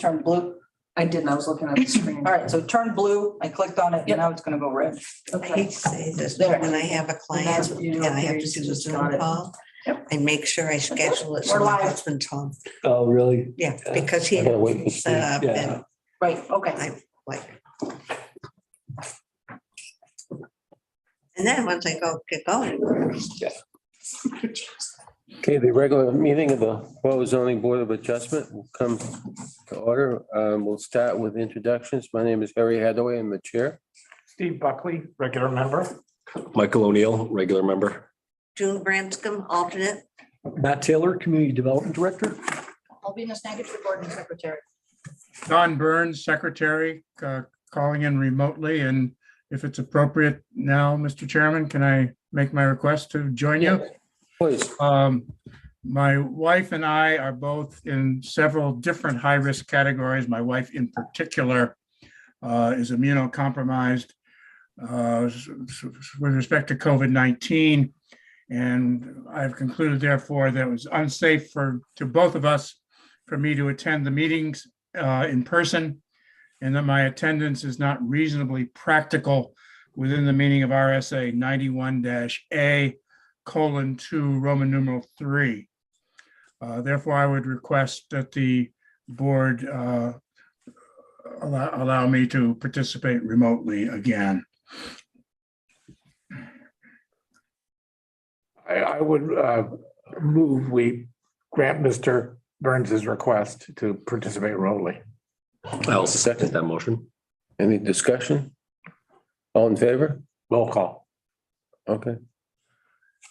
Turn blue. I didn't, I was looking at the screen. All right, so it turned blue. I clicked on it, and now it's gonna go red. I Okay. hate to say this, There. but when I have a And client that's what you do. and I have Okay, to so do a just Zoom got it. call, Yep. I make sure I schedule it We're so my live. husband's home. Oh, really? Yeah, because he I gotta wait and set up see. Yeah. and Right, okay. I like. And then once I get going, Okay, the regular meeting of the Bow Zoning Board of Adjustment will come to order. We'll start with introductions. My name is Harry Hathaway. I'm the chair. Steve Buckley, regular member. Michael O'Neill, regular member. June Branscombe, alternate. Matt Taylor, Community Development Director. Albina Snagit, recording secretary. Don Burns, secretary, calling in remotely, and if it's appropriate now, Mr. Chairman, can I make my request to join you? Please. My wife and I are both in several different high-risk categories. My wife in particular is immunocompromised with respect to COVID-19. And I've concluded therefore that it was unsafe to both of us for me to attend the meetings in person, and that my attendance is not reasonably practical within the meaning of RSA 91-A:2 Roman numeral 3. Therefore, I would request that the board allow me to participate remotely again. I would move we grant Mr. Burns's request to participate remotely. I'll second that motion. Any discussion? All in favor? Roll call. Okay.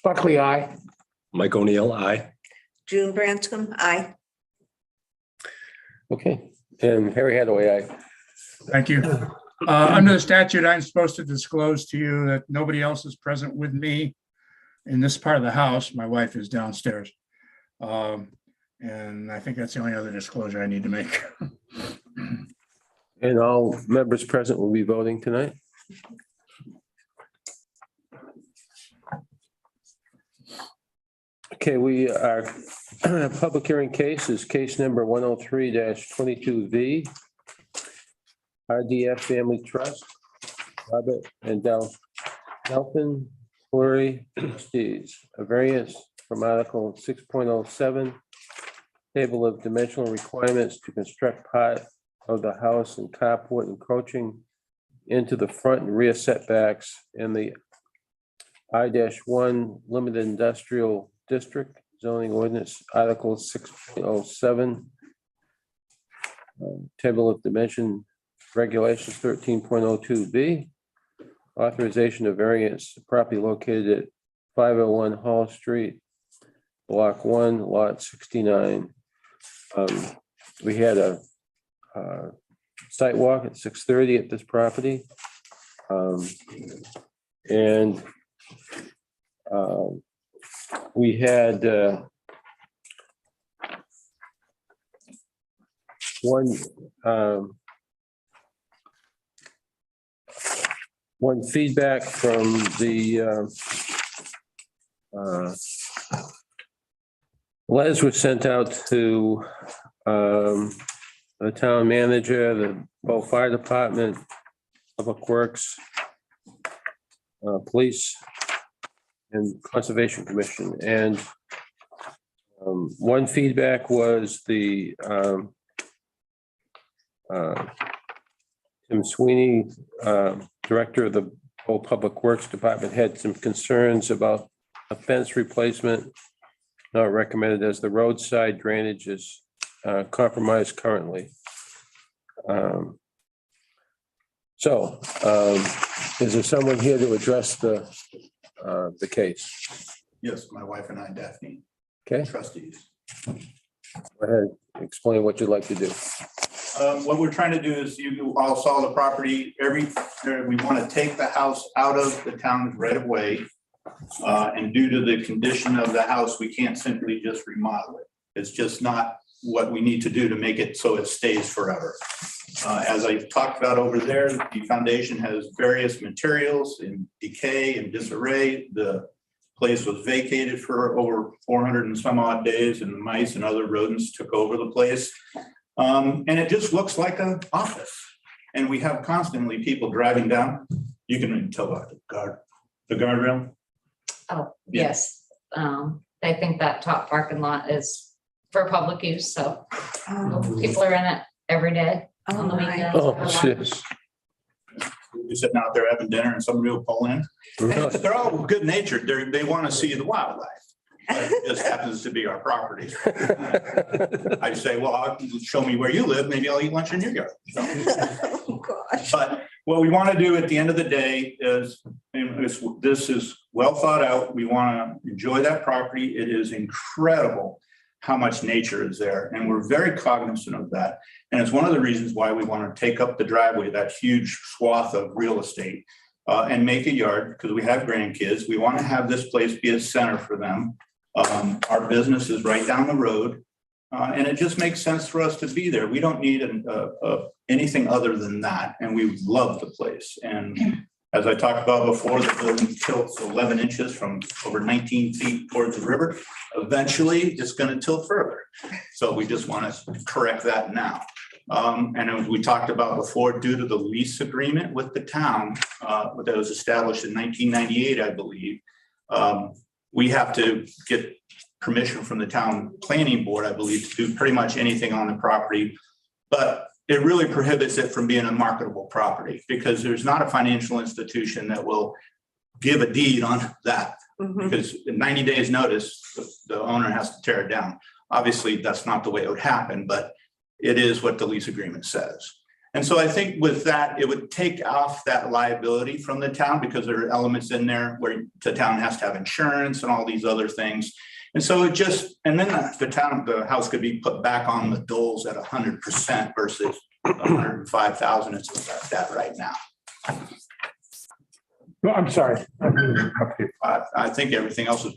Buckley, aye. Mike O'Neill, aye. June Branscombe, aye. Okay. And Harry Hathaway, aye. Thank you. Under the statute, I'm supposed to disclose to you that nobody else is present with me in this part of the house. My wife is downstairs. And I think that's the only other disclosure I need to make. And all members present will be voting tonight. Okay, we are, public hearing case is case number 103-22V. RDF Family Trust, Robert and Delphin Fleury trustees, a variance from Article 6.07, table of dimensional requirements to construct part of the house and carport encroaching into the front and rear setbacks in the I-1 Limited Industrial District zoning ordinance, Article 6.07, table of dimension regulations 13.02B, authorization of variance, property located at 501 Hall Street, Block 1, Lot 69. We had a site walk at 6:30 at this property. And we had one feedback from the letters were sent out to the town manager, the Bow Fire Department, Public Works, Police, and Conservation Commission. And one feedback was the Tim Sweeney, Director of the Bow Public Works Department, had some concerns about a fence replacement not recommended as the roadside drainage is compromised currently. So is there someone here to address the case? Yes, my wife and I, Daphne, Okay, trustees. go ahead, explain what you'd like to do. What we're trying to do is, you all saw the property, we want to take the house out of the town's right of way. And due to the condition of the house, we can't simply just remodel it. It's just not what we need to do to make it so it stays forever. As I talked about over there, the foundation has various materials in decay and disarray. The place was vacated for over 400 and some odd days, and the mice and other rodents took over the place. And it just looks like an office. And we have constantly people driving down. You can even tell about the guardrail. Oh, Yeah. yes. I think that top parking lot is for public use, so people are in it every day on the nice. weekends. Oh, for shit. lunch. You're sitting out there having dinner and somebody will pull in. They're all good natured. They want to see the wildlife. But it just happens to be our property. I say, well, show me where you live. Maybe I'll eat lunch in your yard. So, Oh, gosh. but what we want to do at the end of the day is, this is well thought out. We want to enjoy that property. It is incredible how much nature is there. And we're very cognizant of that. And it's one of the reasons why we want to take up the driveway, that huge swath of real estate, and make a yard, because we have grandkids. We want to have this place be a center for them. Our business is right down the road. And it just makes sense for us to be there. We don't need anything other than that. And we love the place. And as I talked about before, the building tilts 11 inches from over 19 feet towards the river. Eventually, it's going to tilt further. So we just want to correct that now. And as we talked about before, due to the lease agreement with the town that was established in 1998, I believe, we have to get permission from the town planning board, I believe, to do pretty much anything on the property. But it really prohibits it from being a marketable property, because there's not a financial institution that will give a deed on that. Mhm. Because in 90 days notice, the owner has to tear it down. Obviously, that's not the way it would happen, but it is what the lease agreement says. And so I think with that, it would take off that liability from the town, because there are elements in there where the town has to have insurance and all these other things. And so it just, and then the house could be put back on the doles at 100% versus 105,000. It's like that right now. No, I'm sorry. I think everything else is.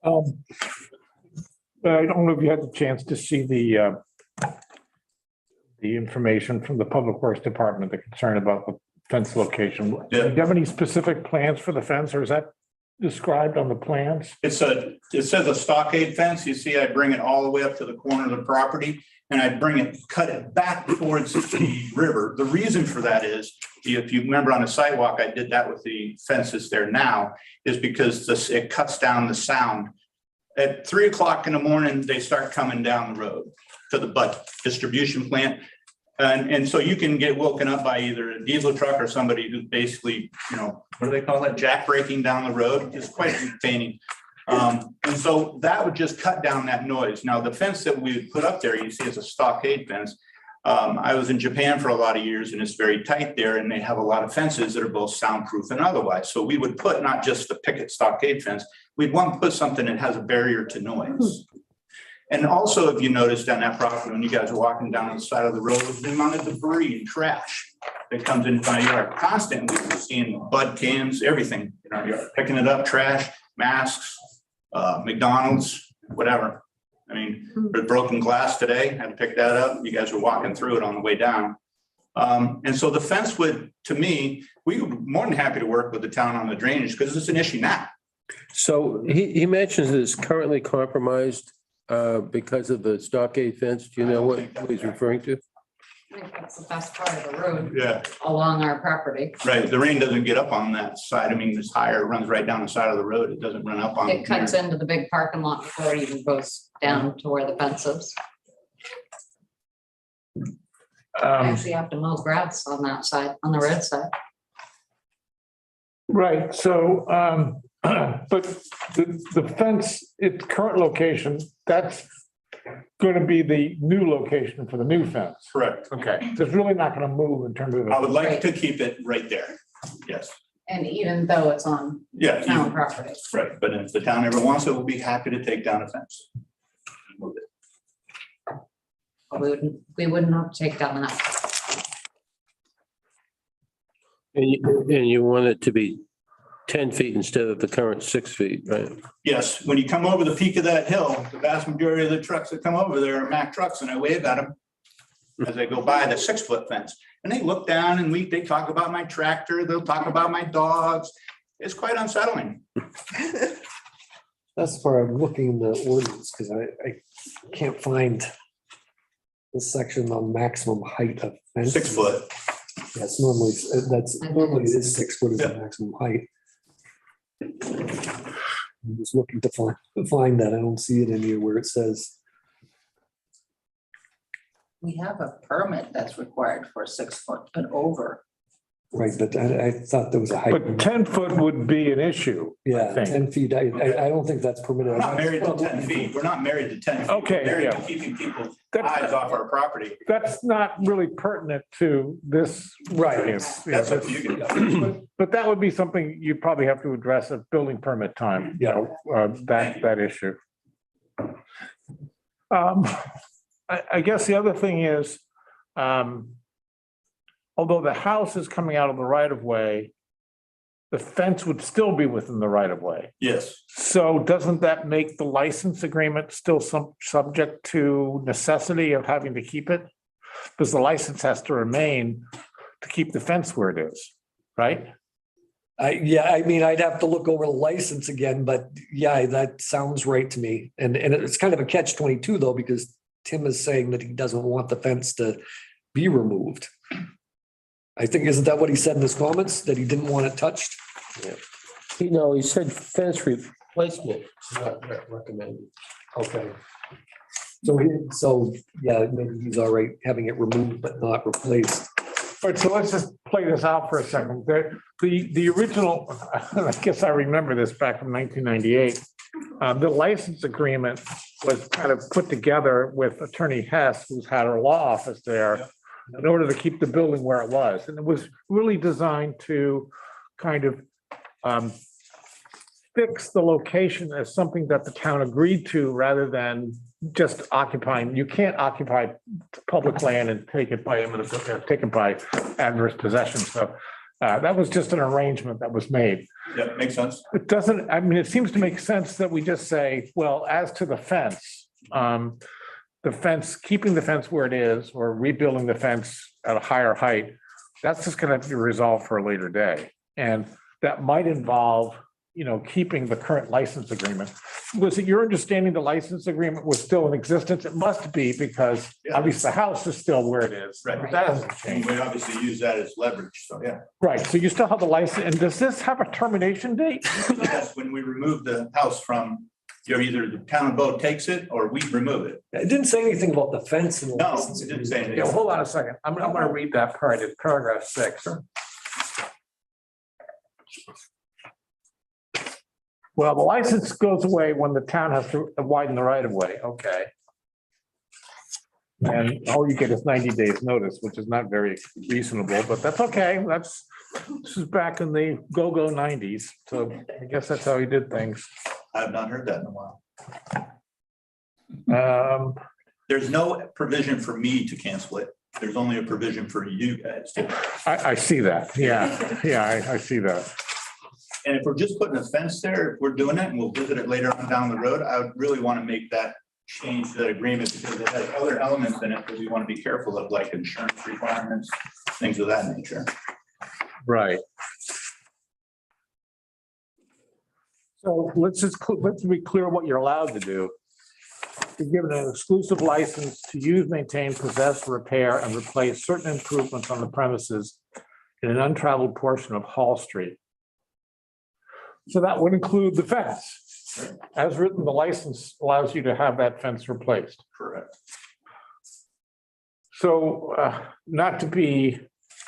I don't know if you had the chance to see the information from the Public Works Department, the concern about the fence location. Do Yeah. you have any specific plans for the fence, or is that described on the plans? It says a stockade fence. You see, I bring it all the way up to the corner of the property, and I cut it back towards the river. The reason for that is, if you remember on the sidewalk, I did that with the fences there now, is because it cuts down the sound. At 3 o'clock in the morning, they start coming down the road to the Butt distribution plant. And so you can get woken up by either a diesel truck or somebody who's basically, what do they call it? Jack braking down the road. It's quite entertaining. And so that would just cut down that noise. Now, the fence that we would put up there, you see, it's a stockade fence. I was in Japan for a lot of years, and it's very tight there, and they have a lot of fences that are both soundproof and otherwise. So we would put not just the picket stockade fence, we'd want to put something that has a barrier to noise. And also, if you notice down that property, when you guys are walking down the side of the road, the amount of debris and trash that comes into my yard constantly, we're seeing bud cans, everything in our yard, picking it up, trash, masks, McDonald's, whatever. I mean, there's broken glass today, had to pick that up. You guys were walking through it on the way down. And so the fence would, to me, we would be more than happy to work with the town on the drainage, because it's an issue now. So he mentions it's currently compromised because of the stockade fence. Do you know what he's referring to? I think that's the best part of the road Yeah. along our property. Right, the rain doesn't get up on that side. I mean, it's higher, it runs right down the side of the road. It doesn't run up on. It cuts into the big parking lot before it even goes down to where the fence is. I actually have to mow grass on that side, on the road side. Right, so, but the fence, its current location, that's going to be the new location for the new fence. Correct. Okay. So it's really not going to move in terms of. I would like to keep it right there. Yes, And even though it's on yeah, town property. right. But if the town ever wants it, we'll be happy to take down a fence. Move it. We wouldn't have to take down that. And you want it to be 10 feet instead of the current 6 feet, right? Yes, when you come over the peak of that hill, the vast majority of the trucks that come over there are Mack trucks, and I wave at them as they go by the 6-foot fence. And they look down and they talk about my tractor, they'll talk about my dogs. It's quite unsettling. That's where I'm looking in the ordinance, because I can't find this section on maximum height of fence. 6 foot. That's normally, normally it is 6 foot is the maximum height. I'm just looking to find that. I don't see it anywhere where it says, We have a permit that's required for 6 foot and over. right, but I thought there was a height. But 10 foot would be an issue. Yeah, think. 10 feet. I don't think that's permitted. We're not married to 10 feet. We're not married to 10 feet. We're Okay, married to yeah. keeping people's That's- eyes off our property. That's not really pertinent to this. Right. Yes, That's yes. up to you guys. But that would be something you probably have to address at building permit time, you know, that issue. I guess the other thing is, although the house is coming out of the right of way, the fence would still be within the right of way. Yes, So doesn't that make the license agreement still subject to necessity of having to keep it? Because the license has to remain to keep the fence where it is, right? Yeah, I mean, I'd have to look over the license again, but yeah, that sounds right to me. And it's kind of a catch 22 though, because Tim is saying that he doesn't want the fence to be removed. I think, isn't that what he said in his comments, that he didn't want it touched? He said fence replacement, not recommended. Okay. So, yeah, maybe he's all right having it removed but not replaced. All right, so let's just play this out for a second. The original, I guess I remember this back in 1998. The license agreement was kind of put together with Attorney Hess, who's had her law office there, in order to keep the building where it was. And it was really designed to kind of fix the location as something that the town agreed to rather than just occupying. You can't occupy public land and take it by adverse possession. So that was just an arrangement that was made. yeah, makes sense. It doesn't, I mean, it seems to make sense that we just say, well, as to the fence, keeping the fence where it is or rebuilding the fence at a higher height, that's just gonna have to be resolved for a later day. And that might involve, keeping the current license agreement. Was it your understanding the license agreement was still in existence? It must be, because Yeah. obviously the house is still where it is. Right. But that hasn't And changed. we obviously use that as leverage, so yeah. Right, so you still have the license, and does this have a termination date? Yes, when we remove the house from, either the town of Bo takes it or we remove it. It didn't say anything about the fence and the No, license. it didn't say Yeah, anything. hold on a second. I'm gonna read that part. It's paragraph 6. Well, the license goes away when the town has to widen the right of way. Okay. And all you get is 90 days notice, which is not very reasonable, but that's okay. This is back in the go-go 90s. So I guess that's how he did things. I have not heard that in a while. There's no provision for me to cancel it. There's only a provision for you guys to. I see that. Yeah, I see that. And if we're just putting a fence there, if we're doing it, and we'll visit it later on down the road, I would really want to make that change to that agreement because it has other elements in it that we want to be careful of, like insurance requirements, things of that nature. Right. So let's be clear what you're allowed to do. You're given an exclusive license to use, maintain, possess, repair, and replace certain improvements on the premises in an untraveled portion of Hall Street. So that would include the fence. As written, the license allows you to have that fence replaced. Correct. So not to be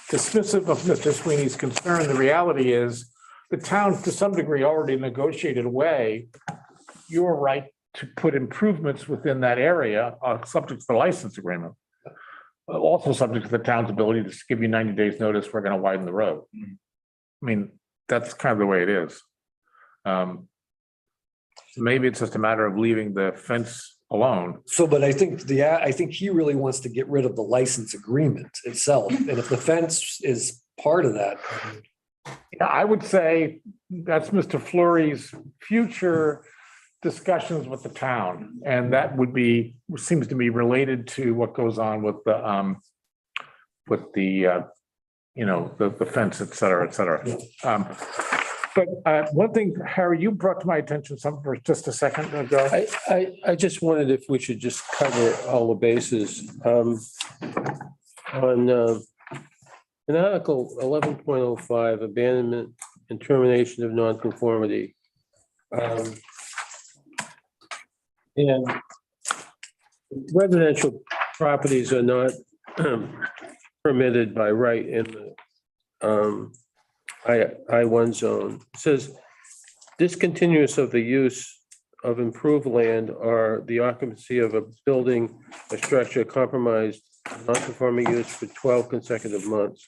dismissive of Mr. Sweeney's concern, the reality is the town to some degree already negotiated away your right to put improvements within that area, subject to the license agreement. Also subject to the town's ability to give you 90 days notice, we're going to widen the road. I mean, that's kind of the way it is. Maybe it's just a matter of leaving the fence alone. So, but I think I think he really wants to get rid of the license agreement itself. And if the fence is part of that, Yeah, I would say that's Mr. Fleury's future discussions with the town. And that would be, seems to be related to what goes on with the fence, et cetera, et cetera. But one thing, Harry, you brought to my attention something for just a second ago. I just wondered if we should just cover all the bases. On in Article 11.05, abandonment and termination of nonconformity. And residential properties are not permitted by right in the I-1 zone. It says discontinuous of the use of improved land or the occupancy of a building, a structure compromised non-conforming use for 12 consecutive months.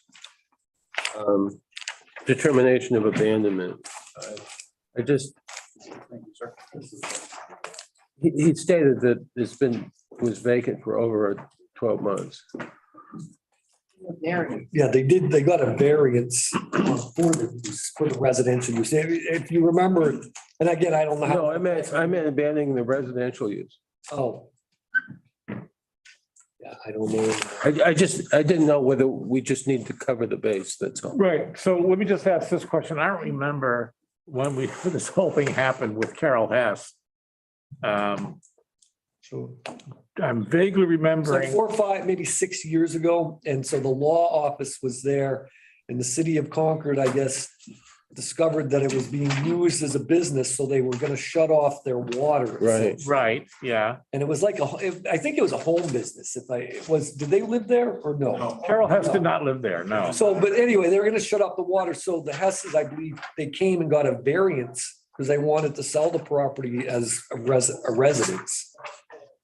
Determination of abandonment. I just. He stated that was vacant for over 12 months. Yeah, they got a variance for the residential use. If you remember, and again, I don't know how. No, I meant abandoning the residential use. Oh. Yeah, I don't know. I didn't know whether we just need to cover the base, that's all. Right, so let me just ask this question. I don't remember when this whole thing happened with Carol Hess. So I'm vaguely So remembering. 4 or 5, maybe 6 years ago, and so the law office was there, and the city of Concord, I guess, discovered that it was being used as a business, so they were gonna shut off their water. Right. Right, yeah. And it was like I think it was a home business. Did they live there or no? Carol Hess did not live there, no. So, but anyway, they were gonna shut off the water, so the Hesses, I believe, they came and got a variance because they wanted to sell the property as a residence.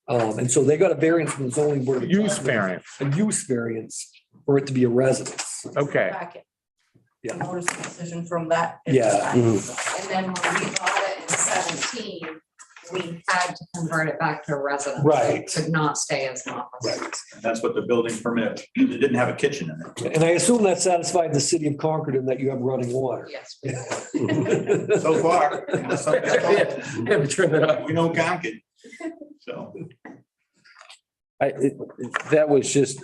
And so they got a variance from the zoning board. of Use adjustment, variance, A use variance for it to be a residence. okay. Yeah. Notice the decision from that. Yeah. Mhm. And then when we bought it in 17, we had to convert it back to a residence. Right. It could not stay as an office. Right. That's what the building permit, it didn't have a kitchen in it. And I assume that satisfied the city of Concord in that you have running water. Yes. So far. Yeah, turn it up. We know Concord. So. That was just,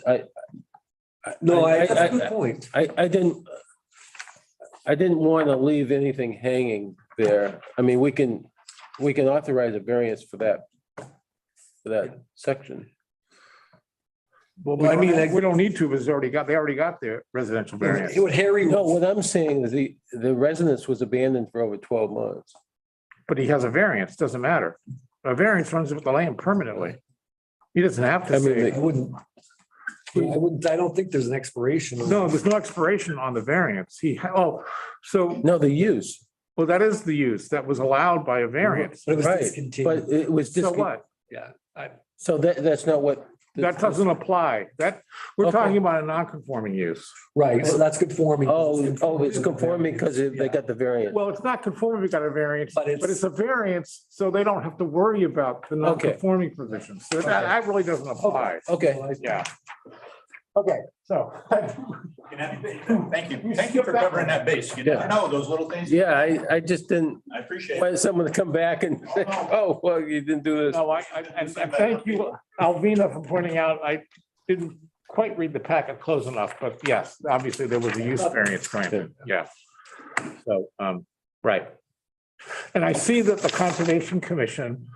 No, I- that's a good point. I didn't want to leave anything hanging there. I mean, we can authorize a variance for that section. Well, I mean, we don't need to, because they already got their residential variance. What Harry, No, what I'm saying is the residence was abandoned for over 12 months. But he has a variance, doesn't matter. A variance runs with the land permanently. He doesn't have to I mean, say, I don't think there's an expiration. on- no, there's no expiration on the variance. So, No, the use, well, that is the use that was allowed by a variance. But it was right, discontinued. but it was. So what? Yeah. So that's not what. That doesn't apply. We're Okay. talking about a non-conforming use. Right, so that's conforming. Oh, it's conforming because they got the variance. Well, it's not conforming, we got a variance, But but it's- it's a variance, so they don't have to worry about the non-conforming position. So that really doesn't apply. Okay. Yeah. Okay, so. Thank you for covering that base. You never know those little things. Yeah, I just didn't I appreciate it. want someone to come back and say, oh, well, you didn't do this. No, and thank you, Alvina, for pointing out, I didn't quite read the packet close enough, but yes, obviously there was a use variance granted, yeah. So, right. And I see that the Conservation Commission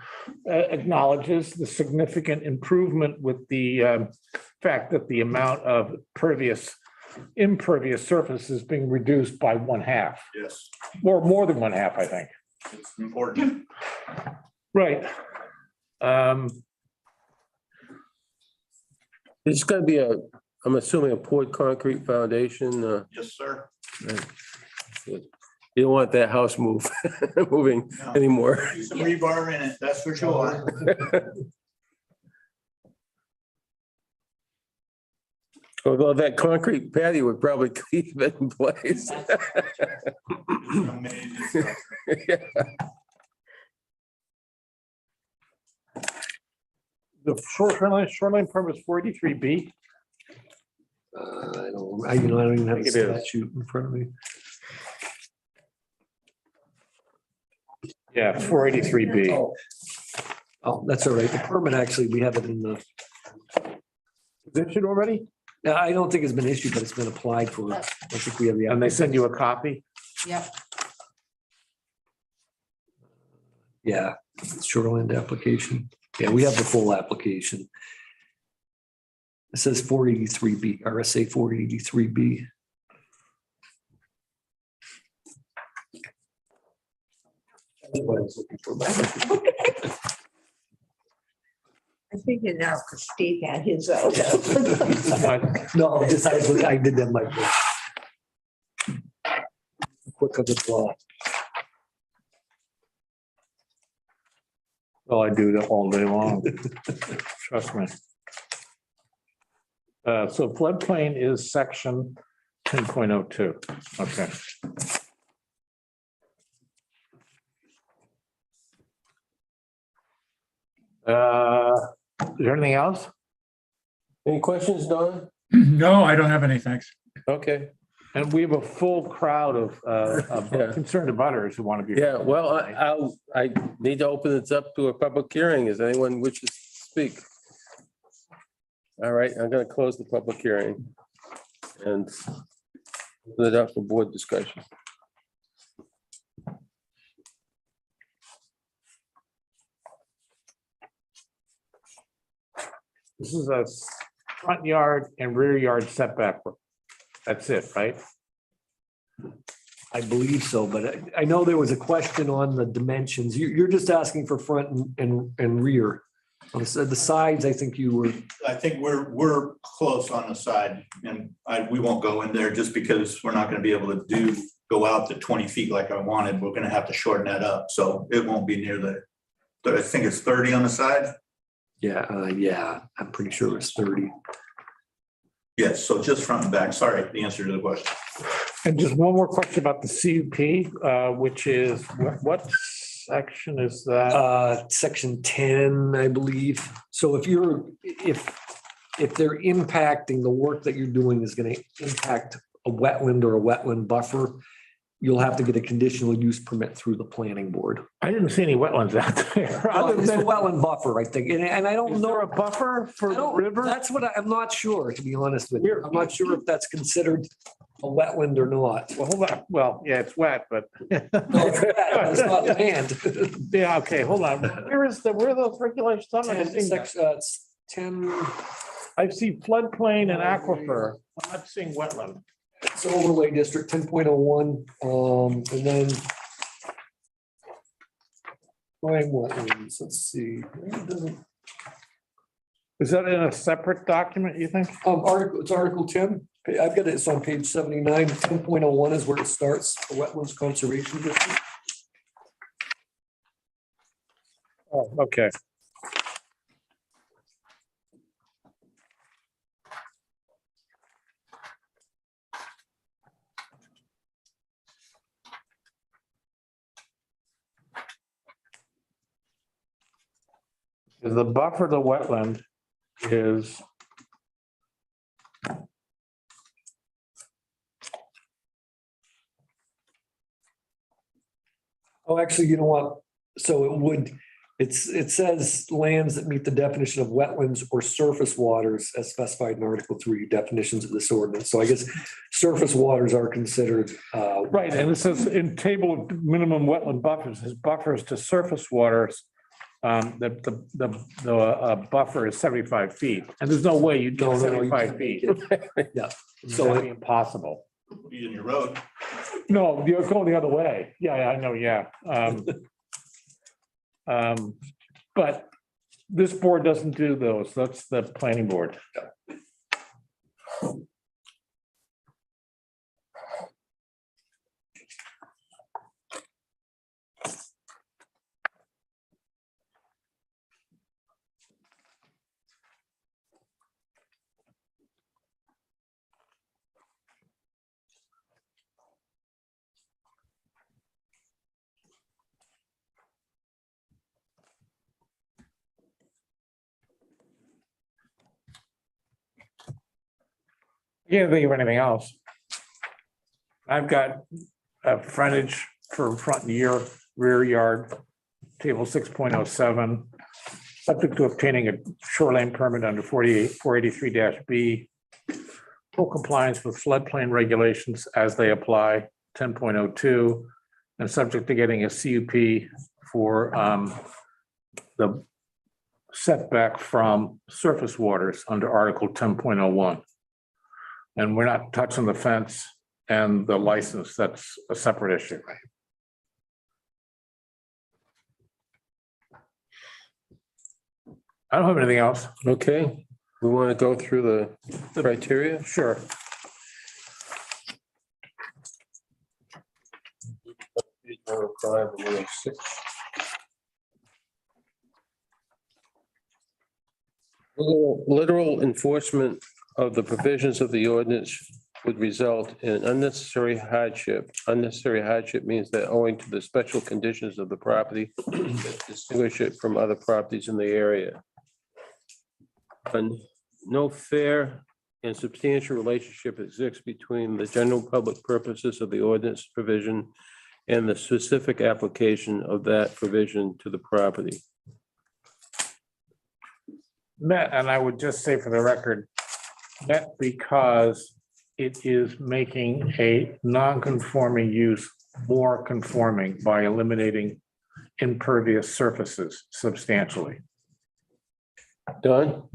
acknowledges the significant improvement with the fact that the amount of impervious surface is being reduced by 1/2, Yes, or more than 1/2, I think. it's important. Right. It's gonna be I'm assuming a poured concrete foundation. Yes, sir. You don't want that house moving No. anymore. Do some rebar in it, that's for sure. Although that concrete patio would probably keep it in place. Amazing stuff. The shoreline permit is 483B. I don't even have I the think it is. statute in front of me. Yeah, 483B. Oh, that's all right. The permit, actually, we have it in the, Is it issued already? I don't think it's been issued, but it's been applied for. I think we have the. And they send you a copy? Yep. Yeah, shoreline application. Yeah, we have the full application. It says 483B, RSA 483B. That's what I was looking for. I figured now, because Steve had his out. No, just I did that my. Quick of the draw. Well, I do that all day long. Trust me. So floodplain is section 10.02. Okay. Is there anything else? Any questions, Don? No, I don't have any, thanks. Okay, And we have a full crowd of Yeah. concerned abutters who want to be. yeah, well, I need to open this up to a public hearing. Is anyone wishes to speak? All right, I'm gonna close the public hearing and open it up for board discussion. This is a front yard and rear yard setback. That's it, right? I believe so, but I know there was a question on the dimensions. You're just asking for front and rear. On the sides, I think you were, I think we're close on the side and we won't go in there just because we're not gonna be able to go out to 20 feet like I wanted. We're gonna have to shorten that up. So it won't be near I think it's 30 on the side. yeah, I'm pretty sure it's 30. Yes, so just front and back. Sorry, the answer to the question. And just one more question about the CUP, which is, what section is that? Section 10, I believe. So if they're impacting, the work that you're doing is going to impact a wetland or a wetland buffer, you'll have to get a conditional use permit through the planning board. I didn't see any wetlands out there. Well, Other It's a than, wetland buffer, I think, and I don't is know. there a buffer for I the don't- river? That's what I'm not sure, to be honest with you. I'm not sure if that's considered a wetland or not. Well, hold on. Well, yeah, it's wet, but. No, it's wet, it's not land. Yeah, okay, hold on. Where are those regulations? I'm not 10, seeing that. it's 10, I see floodplain and aquifer. I'm not seeing wetland. it's overlay district 10.01, and then prime wetlands, let's see. It doesn't- Is that in a separate document, you think? It's Article 10. I've got it, it's on page 79. 10.01 is where it starts, the wetlands conservation district. Oh, okay. The buffer to wetland is. Oh, actually, you know what? So it says lands that meet the definition of wetlands or surface waters as specified in Article 3 definitions of this ordinance. So I guess surface waters are considered. Right, and it says in table of minimum wetland buffers, his buffers to surface waters. The buffer is 75 feet, and there's no way you'd No, go no, no, you 75 can't feet. make it. Yeah. So So it'd be impossible. Be in your road. No, you're going the other way. Yeah, I know, yeah. But this board doesn't do those. That's the planning board. You can't think of anything else. I've got a frontage for front and rear yard, table 6.07. Subject to obtaining a shoreline permit under 483-B. Full compliance with floodplain regulations as they apply, 10.02. And subject to getting a CUP for the setback from surface waters under Article 10.01. And we're not touching the fence and the license. That's a separate issue. I don't have anything else. Okay, we want to go through the criteria? Sure. Page number 5 and number 6. Literal enforcement of the provisions of the ordinance would result in unnecessary hardship. Unnecessary hardship means that owing to the special conditions of the property that distinguish it from other properties in the area. And no fair and substantial relationship exists between the general public purposes of the ordinance provision and the specific application of that provision to the property. Met, and I would just say for the record, met because it is making a non-conforming use more conforming by eliminating impervious surfaces substantially. Don?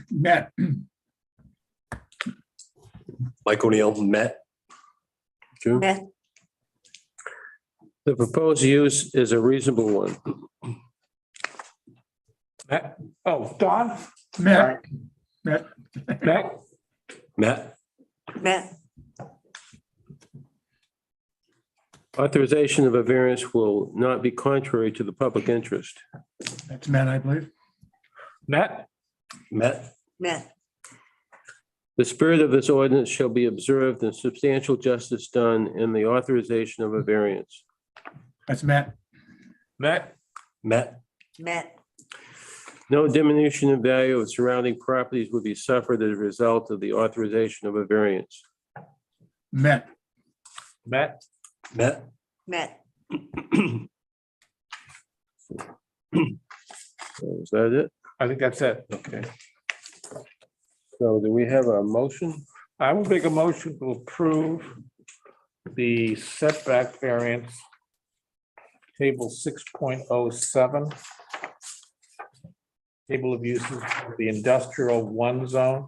Met, Mike O'Neill, met. June? Met, The proposed use is a reasonable one. Met, oh, Don? met, met, Met, Met. met, Authorization of a variance will not be contrary to the public interest. that's met, I believe. Met, Met. met, The spirit of this ordinance shall be observed and substantial justice done in the authorization of a variance. That's met, met, Met. met, No diminution in value of surrounding properties would be suffered as a result of the authorization of a variance. met, met, Met. met. Is that it? I think that's it. Okay. So do we have a motion? I will make a motion to approve the setback variance, table 6.07. Table of uses for the industrial 1 zone.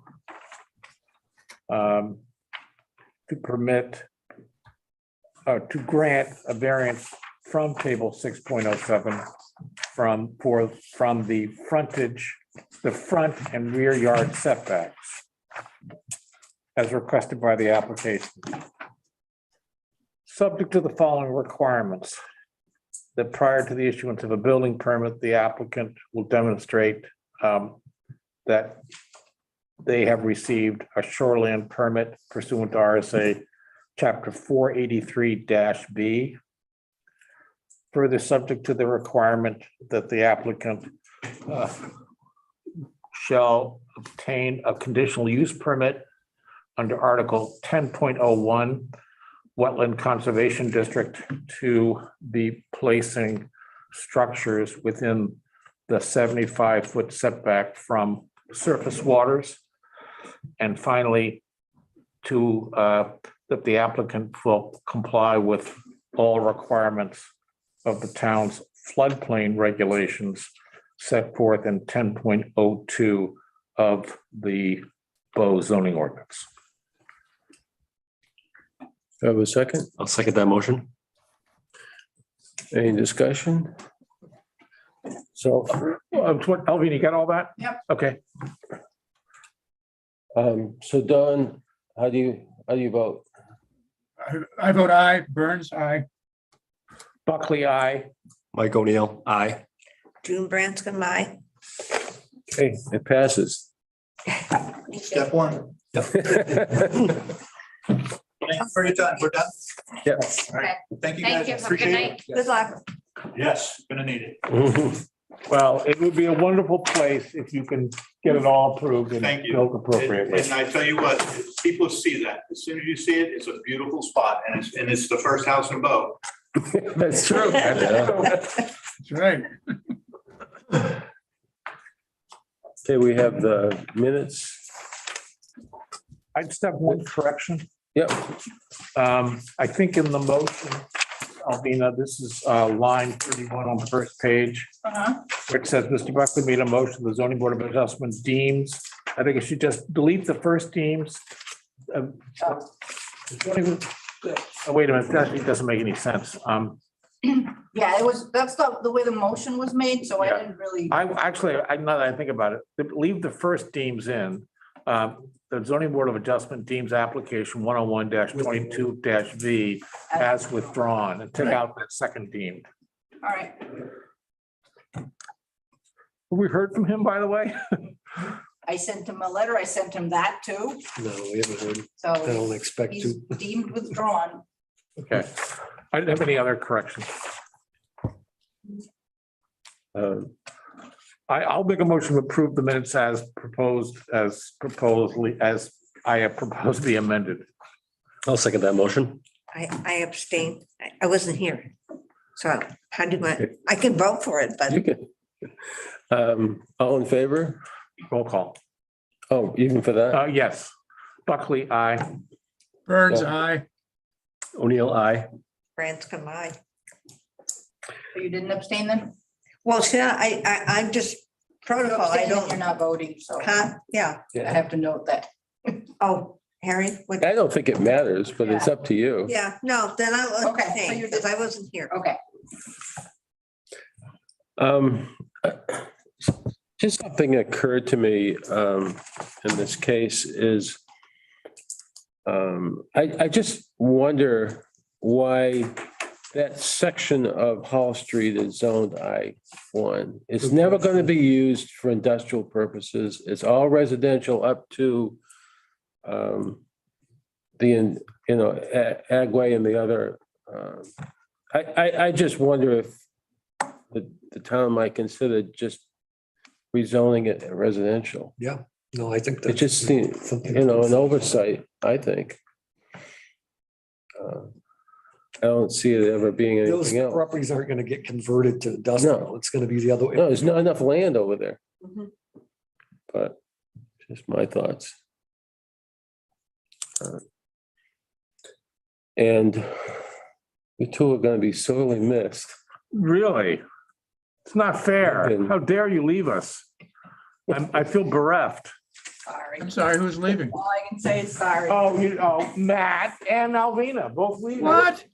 To permit, to grant a variance from table 6.07 from the frontage, the front and rear yard setbacks as requested by the application. Subject to the following requirements: that prior to the issuance of a building permit, the applicant will demonstrate that they have received a shoreline permit pursuant to RSA Chapter 483-B. Further, subject to the requirement that the applicant shall obtain a conditional use permit under Article 10.01, Wetland Conservation District, to be placing structures within the 75-foot setback from surface waters. And finally, to that the applicant will comply with all requirements of the town's floodplain regulations set forth in 10.02 of the Bow zoning ordinance. Do I have a second? I'll second that motion. Any discussion? So, Elvin, you got all that? Yep. Okay. so Don, how do you vote? I vote aye. Burns, aye. Buckley, aye. Mike O'Neill, aye. June Branscombe, aye. Okay, it passes. Step 1. Thank you for your time. We're done. Yeah. All right. Thank you Thank guys. you. Have a good Appreciate night. it. Good luck. Yes, gonna need it. Well, it would be a wonderful place if you can get it all approved and Thank you. built appropriately. And I tell you what, if people see that. As soon as you see it, it's a beautiful spot, and it's the first house in Bow. That's true. That's right. Okay, we have the minutes. I just have one correction. Yep. I think in the motion, Alvina, this is line 31 on the first page, where it says, Mr. Buckley made a motion, the zoning board of adjustment deems. I think it should just delete the first deems. The zoning- Oh, wait a minute, that actually doesn't make any sense. Yeah, it was, that's the way the motion was made, so I Yeah. didn't really. I actually, now that I think about it, leave the first deems in. The zoning board of adjustment deems application 101-22-V as withdrawn and take out that second deemed. All right, Have we heard from him, by the way? I sent him a letter, I sent him that too, No, we haven't heard. I so don't expect he's to. deemed withdrawn. Okay. I didn't have any other corrections. I'll make a motion to approve the minutes as I have proposed to be amended. I'll second that motion. I abstained. I wasn't here. So how do I can vote for it, but You can. All in favor? Roll call. Oh, even for that? Yes. Buckley, aye. Burns, Yeah. aye. O'Neill, aye. France come by. So you didn't abstain then? Well, see, I'm just protocol. I Abstain, then don't, You're not voting, so huh? Yeah. I have to note that. Oh, Harry, what? I don't think it matters, but it's up to you. Yeah, no, then I'll Okay, so abstain you because did- I wasn't here. Okay, Just something occurred to me in this case is I just wonder why that section of Hall Street is zoned I1. It's never going to be used for industrial purposes. It's all residential up to Agway and the other. I just wonder if the town might consider just rezoning it residential. No, I think It that just seems, an oversight, I think. I don't see it ever being those anything else. properties aren't gonna get converted to industrial. It's gonna be the other way. No, there's not enough land over there, Mhm. but just my thoughts. And you two are gonna be sorely missed. Really? It's not fair. Okay. How dare you leave us? I feel bereft. sorry. I'm sorry, who's leaving? All I can say is sorry. Oh, Matt and Alvina both leaving. What?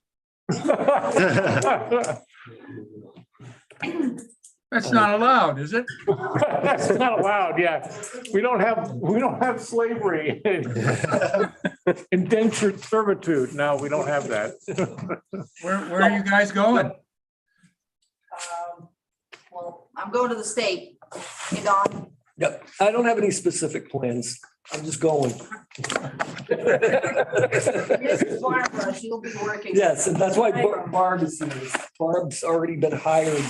That's not allowed, is it? That's not allowed, yeah. We don't have slavery. Indentured servitude. No, we don't have that. Where are you guys going? Well, I'm going to the state. Hey, Don. Yep, I don't have any specific plans. I'm just going. This is Barbara, she'll be working. Yes, and that's why Barb is here. Barb's already been hired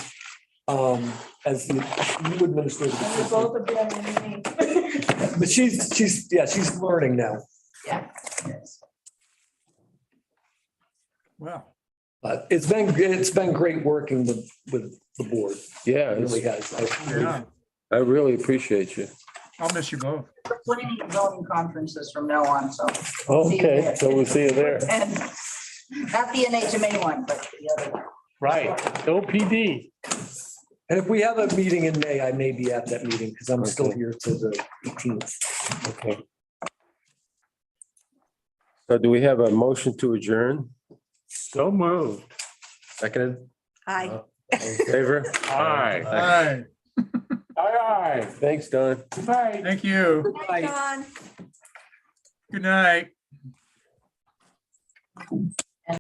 as the new administrative assistant. Both of them and me. But she's learning now. Yeah. Yes. Well, But it's been great working with the board. Yeah, It really it's- has. yeah, I really appreciate you. I'll miss you both. We're planning zoning conferences from now on, so. Okay, so we'll see you there. And not the NHMA one, but the other one. Right, OPD. And if we have a meeting in May, I may be at that meeting because I'm still Okay. here to the 18th. Okay. So do we have a motion to adjourn? So moved. Seconded? Hi. All in favor? Aye. Hi, Aye, Thanks, Don. aye. Bye. thank you. Hi, Don. Good night.